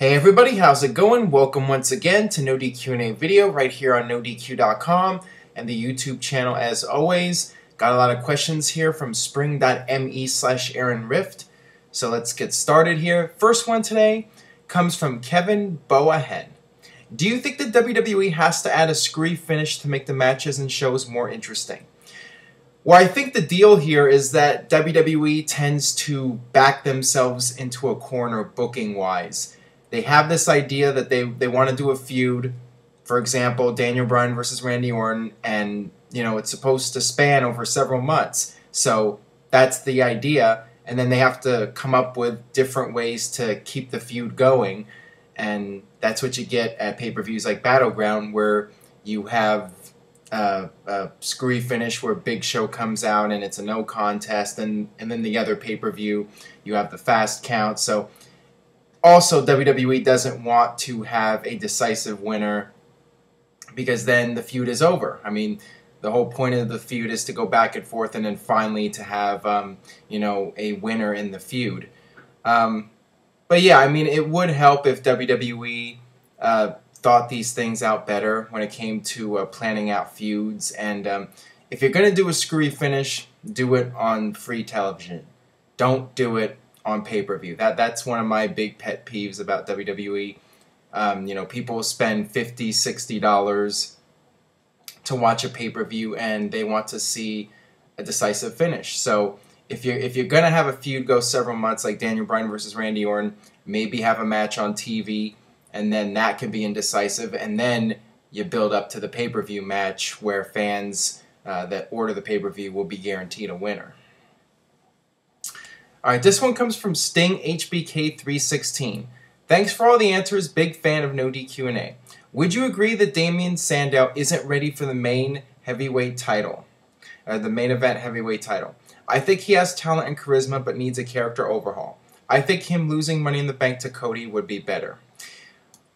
Hey everybody, how's it going? Welcome once again to NoDQ&A video right here on NoDQ.com and the YouTube channel as always. Got a lot of questions here from spring.me/AaronRift. So let's get started here. First one today comes from Kevin Boahen. Do you think the WWE has to add a screwy finish to make the matches and shows more interesting? Well, I think the deal here is that WWE tends to back themselves into a corner booking-wise. They have this idea that they want to do a feud, for example, Daniel Bryan versus Randy Orton, and it's supposed to span over several months. So that's the idea, and then they have to come up with different ways to keep the feud going, and that's what you get at pay-per-views like Battleground, where you have a screwy finish where Big Show comes out and it's a no contest, and then the other pay-per-view you have the fast count. So also, WWE doesn't want to have a decisive winner because then the feud is over. I mean, the whole point of the feud is to go back and forth and then finally to have, a winner in the feud. But yeah, I mean, it would help if WWE thought these things out better when it came to planning out feuds. And if you're going to do a screwy finish, do it on free television. Don't do it on pay-per-view. That's one of my big pet peeves about WWE. People spend $50, $60 to watch a pay-per-view and they want to see a decisive finish. So if you're gonna have a feud go several months, like Daniel Bryan versus Randy Orton, maybe have a match on TV, and then that can be indecisive, and then you build up to the pay-per-view match where fans that order the pay-per-view will be guaranteed a winner. Alright, this one comes from Sting HBK316. Thanks for all the answers. Big fan of NoDQ&A. Would you agree that Damien Sandow isn't ready for the main heavyweight title? The main event heavyweight title. I think he has talent and charisma but needs a character overhaul. I think him losing Money in the Bank to Cody would be better.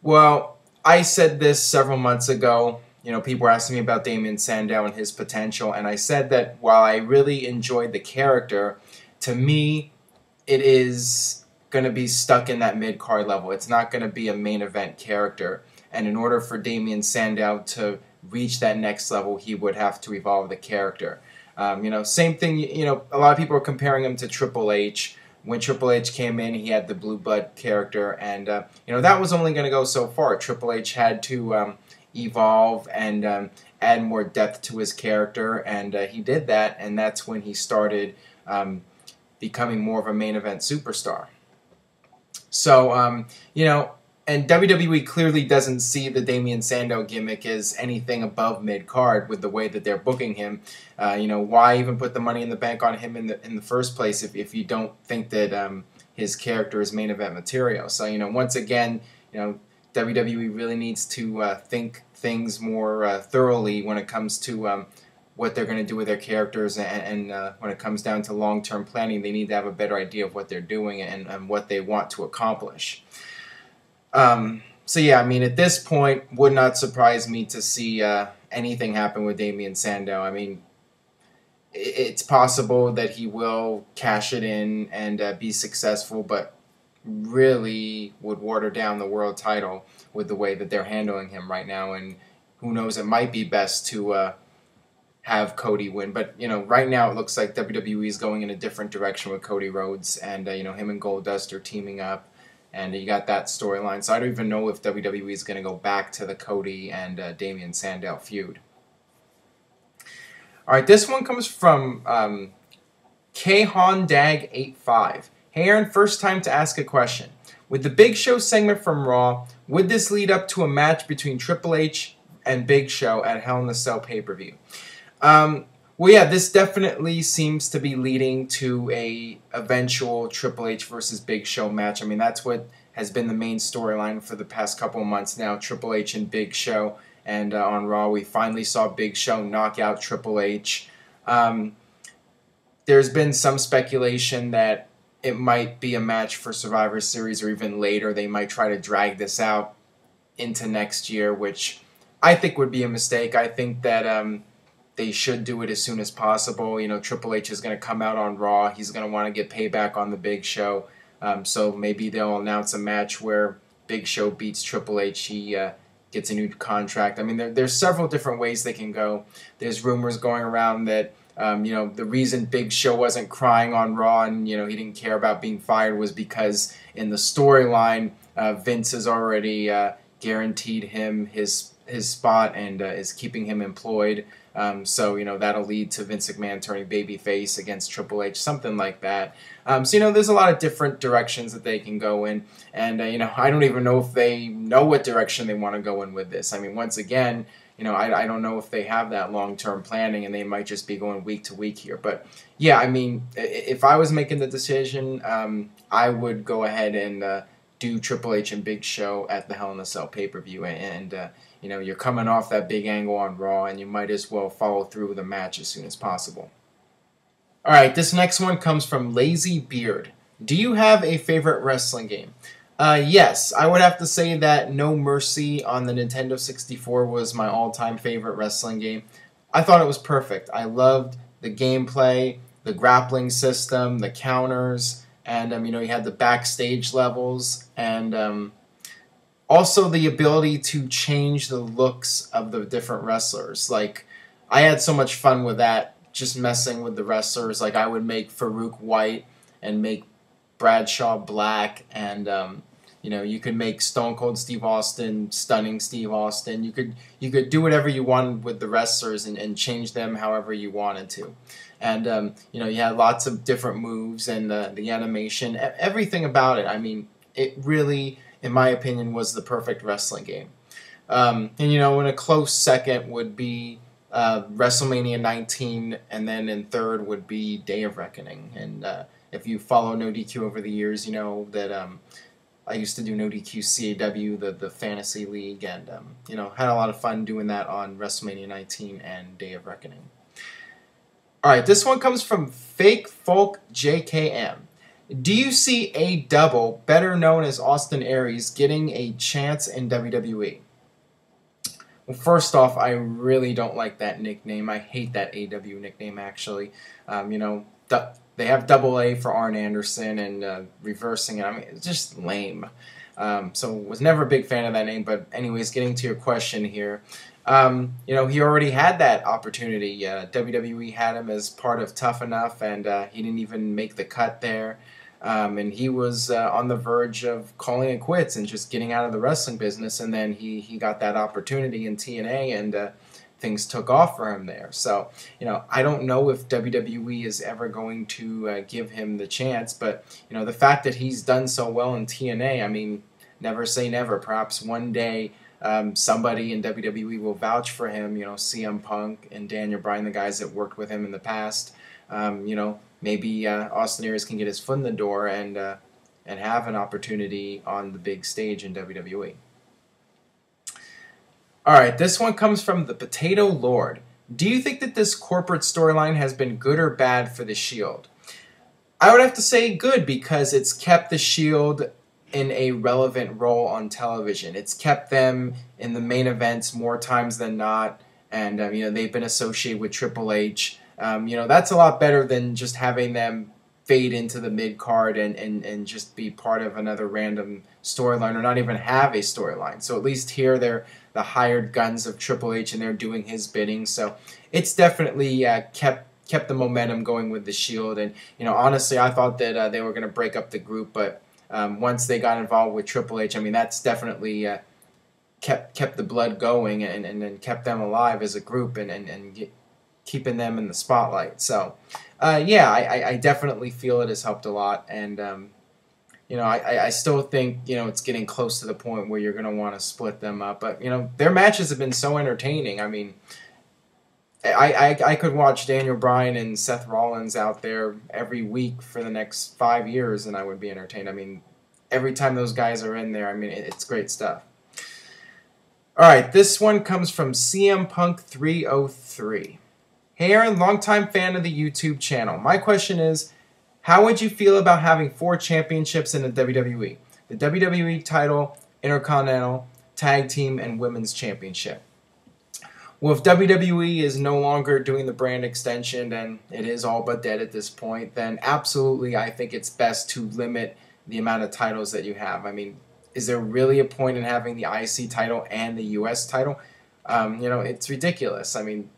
Well, I said this several months ago. People were asking me about Damien Sandow and his potential, and I said that while I really enjoyed the character, to me, it is going to be stuck in that mid-card level. It's not going to be a main event character. And in order for Damien Sandow to reach that next level, he would have to evolve the character. Same thing, a lot of people are comparing him to Triple H. When Triple H came in, he had the Blue Blood character. And, that was only going to go so far. Triple H had to evolve and add more depth to his character. And he did that. And that's when he started becoming more of a main event superstar. So, and WWE clearly doesn't see the Damien Sandow gimmick as anything above mid-card with the way that they're booking him. Why even put the Money in the Bank on him in the first place if you don't think that his character is main event material? So, once again, WWE really needs to think things more thoroughly when it comes to what they're going to do with their characters, and when it comes down to long-term planning, they need to have a better idea of what they're doing and what they want to accomplish. So yeah, I mean, at this point, would not surprise me to see anything happen with Damien Sandow. I mean, it's possible that he will cash it in and be successful, but really would water down the world title with the way that they're handling him right now, and who knows, it might be best to have Cody win. But, right now it looks like WWE is going in a different direction with Cody Rhodes, and, him and Goldust are teaming up, and you got that storyline. So I don't even know if WWE is going to go back to the Cody and Damien Sandow feud. Alright, this one comes from KHonDag85. Hey Aaron, first time to ask a question. With the Big Show segment from Raw, would this lead up to a match between Triple H and Big Show at Hell in a Cell pay-per-view? Well, yeah, this definitely seems to be leading to a eventual Triple H versus Big Show match. I mean, that's what has been the main storyline for the past couple of months now, Triple H and Big Show. And on Raw, we finally saw Big Show knock out Triple H. There's been some speculation that it might be a match for Survivor Series or even later. They might try to drag this out into next year, which I think would be a mistake. I think that they should do it as soon as possible. Triple H is going to come out on Raw. He's going to want to get payback on the Big Show. So maybe they'll announce a match where Big Show beats Triple H, he gets a new contract. I mean, there's several different ways they can go. There's rumors going around that the reason Big Show wasn't crying on Raw and he didn't care about being fired was because in the storyline, Vince has already guaranteed him his spot and is keeping him employed. So that'll lead to Vince McMahon turning babyface against Triple H, something like that. So there's a lot of different directions that they can go in, and I don't even know if they know what direction they want to go in with this. I mean, once again, I don't know if they have that long-term planning, and they might just be going week to week here. But yeah, I mean, if I was making the decision, I would go ahead and do Triple H and Big Show at the Hell in a Cell pay-per-view, and you're coming off that big angle on Raw, and you might as well follow through with the match as soon as possible. All right, this next one comes from Lazy Beard. Do you have a favorite wrestling game? Yes, I would have to say that No Mercy on the Nintendo 64 was my all-time favorite wrestling game. I thought it was perfect. I loved the gameplay, the grappling system, the counters, and you had the backstage levels, and also the ability to change the looks of the different wrestlers. Like, I had so much fun with that, just messing with the wrestlers. Like, I would make Farouk white and make Bradshaw black, and you could make Stone Cold Steve Austin stunning Steve Austin. You could do whatever you wanted with the wrestlers and change them however you wanted to. And you had lots of different moves and the animation, everything about it. I mean, it really, in my opinion, was the perfect wrestling game. And in a close second would be WrestleMania 19, and then in third would be Day of Reckoning. And if you follow NoDQ over the years, you know that I used to do NoDQ CAW, the fantasy league, and had a lot of fun doing that on WrestleMania 19 and Day of Reckoning. All right, this one comes from Fake Folk JKM. Do you see a double, better known as Austin Aries, getting a chance in WWE? Well, first off, I really don't like that nickname. I hate that AW nickname, actually. They have double A for Arn Anderson, and reversing it, I mean, it's just lame. So was never a big fan of that name, but anyways, getting to your question here. He already had that opportunity. WWE had him as part of Tough Enough, and he didn't even make the cut there. And he was on the verge of calling it quits and just getting out of the wrestling business, and then he got that opportunity in TNA, and things took off for him there. So, I don't know if WWE is ever going to give him the chance, but, the fact that he's done so well in TNA, I mean, never say never. Perhaps one day somebody in WWE will vouch for him, CM Punk and Daniel Bryan, the guys that worked with him in the past. Maybe Austin Aries can get his foot in the door and have an opportunity on the big stage in WWE. All right, this one comes from the Potato Lord. Do you think that this corporate storyline has been good or bad for the Shield? I would have to say good, because it's kept the Shield in a relevant role on television. It's kept them in the main events more times than not, and they've been associated with Triple H. That's a lot better than just having them fade into the mid-card and just be part of another random storyline, or not even have a storyline. So at least here they're the hired guns of Triple H, and they're doing his bidding. So it's definitely kept the momentum going with the Shield. And honestly, I thought that they were going to break up the group, but once they got involved with Triple H, I mean, that's definitely kept the blood going and kept them alive as a group and keeping them in the spotlight. So yeah, I definitely feel it has helped a lot, and I still think it's getting close to the point where you're going to want to split them up. But their matches have been so entertaining. I mean, I could watch Daniel Bryan and Seth Rollins out there every week for the next 5 years, and I would be entertained. I mean, every time those guys are in there, I mean, it's great stuff. All right, this one comes from CM Punk 303. Hey Aaron, longtime fan of the YouTube channel. My question is, how would you feel about having 4 championships in the WWE? The WWE title, Intercontinental, Tag Team, and Women's Championship. Well, if WWE is no longer doing the brand extension, and it is all but dead at this point, then absolutely I think it's best to limit the amount of titles that you have. I mean, is there really a point in having the IC title and the US title? You know, it's ridiculous. I mean,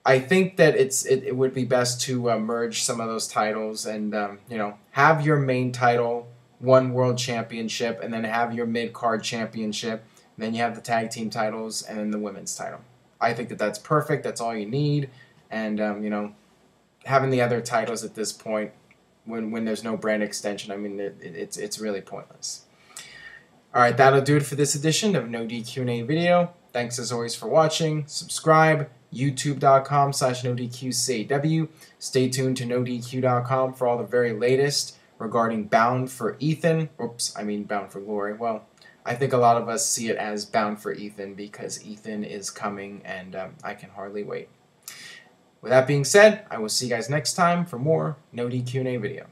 I think that it would be best to merge some of those titles and, you know, have your main title, one world championship, and then have your mid-card championship. And then you have the tag team titles and then the women's title. I think that that's perfect. That's all you need. And, you know, having the other titles at this point, when there's no brand extension, I mean, it's really pointless. All right, that'll do it for this edition of No DQ&A video. Thanks as always for watching. Subscribe, youtube.com/NoDQCAW. Stay tuned to NoDQ.com for all the very latest regarding Bound for Ethan. Oops, I mean Bound for Glory. Well, I think a lot of us see it as Bound for Ethan because Ethan is coming and I can hardly wait. With that being said, I will see you guys next time for more No DQ&A video.